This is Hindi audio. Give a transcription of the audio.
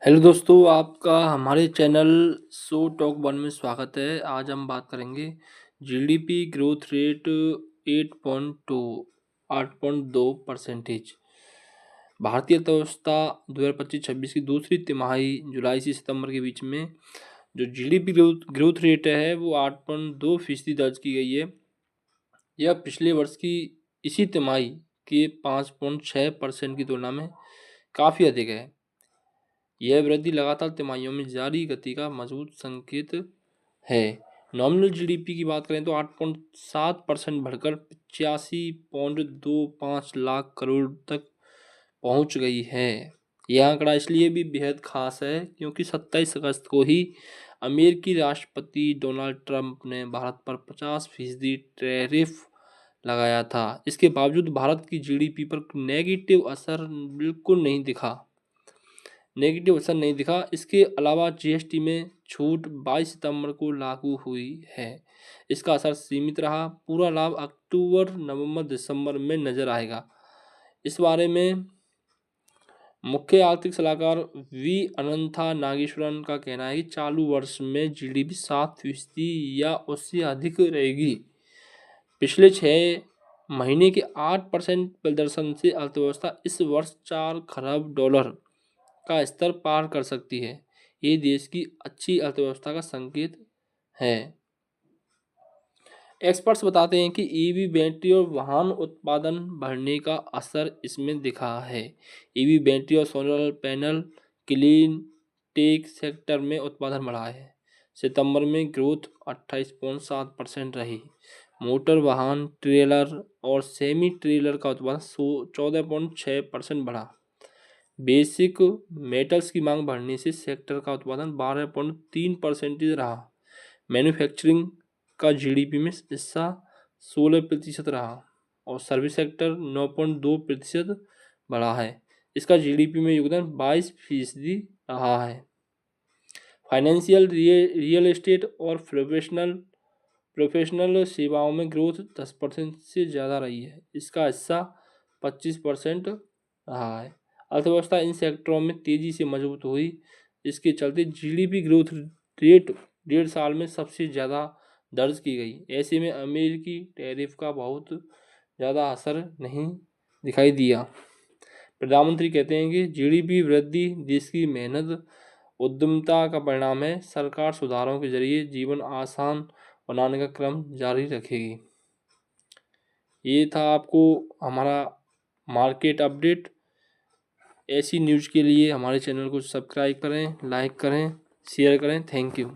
हेलो दोस्तों, आपका हमारे चैनल शो टॉक वन में स्वागत है। आज हम बात करेंगे जीडीपी ग्रोथ रेट 8.2 8.2%। भारतीय अर्थव्यवस्था 2025-26 की दूसरी तिमाही जुलाई से सितंबर के बीच में जो जीडीपी ग्रोथ रेट है वो 8.2% दर्ज की गई है। यह पिछले वर्ष की इसी तिमाही के 5.6% की तुलना में काफ़ी अधिक है। यह वृद्धि लगातार तिमाहियों में जारी गति का मजबूत संकेत है। नॉमिनल जीडीपी की बात करें तो 8.7% बढ़कर 85.25 लाख करोड़ तक पहुंच गई है। यह आंकड़ा इसलिए भी बेहद खास है क्योंकि 27 अगस्त को ही अमेरिकी राष्ट्रपति डोनाल्ड ट्रंप ने भारत पर 50% टैरिफ लगाया था। इसके बावजूद भारत की जीडीपी पर नेगेटिव असर नहीं दिखा। इसके अलावा जीएसटी में छूट 22 सितंबर को लागू हुई है। इसका असर सीमित रहा। पूरा लाभ अक्टूबर, नवंबर, दिसंबर में नजर आएगा। इस बारे में मुख्य आर्थिक सलाहकार वी अनंथा नागेश्वरन का कहना है कि चालू वर्ष में जीडीपी 7% या उससे अधिक रहेगी। पिछले 6 महीने के 8% प्रदर्शन से अर्थव्यवस्था इस वर्ष $4 खरब का स्तर पार कर सकती है। ये देश की अच्छी अर्थव्यवस्था का संकेत है। एक्सपर्ट्स बताते हैं कि ईवी बैटरी और वाहन उत्पादन बढ़ने का असर इसमें दिखा है। ईवी बैटरी और solar panel clean tech sector में उत्पादन बढ़ा है। सितंबर में ग्रोथ 28.7% रही। मोटर वाहन, ट्रेलर और सेमी ट्रेलर का उत्पादन 14.6% बढ़ा। बेसिक मेटल्स की मांग बढ़ने से सेक्टर का उत्पादन 12.3% रहा। मैन्युफैक्चरिंग का जीडीपी में हिस्सा 16% रहा और सर्विस सेक्टर 9.2% बढ़ा है। इसका जीडीपी में योगदान 22% रहा है। फाइनेंशियल, रियल एस्टेट और प्रोफेशनल सेवाओं में ग्रोथ 10% से ज़्यादा रही है। इसका हिस्सा 25% रहा है। अर्थव्यवस्था इन सेक्टरों में तेजी से मजबूत हुई। इसके चलते जीडीपी ग्रोथ रेट 1.5 साल में सबसे ज़्यादा दर्ज की गई। ऐसे में अमेरिकी टैरिफ का बहुत ज़्यादा असर नहीं दिखाई दिया। प्रधानमंत्री कहते हैं कि जीडीपी वृद्धि देश की मेहनत, उद्यमिता का परिणाम है। सरकार सुधारों के जरिए जीवन आसान बनाने का क्रम जारी रखेगी। ये था आपको हमारा मार्केट अपडेट। ऐसी न्यूज़ के लिए हमारे चैनल को सब्सक्राइब करें, लाइक करें, शेयर करें। Thank you.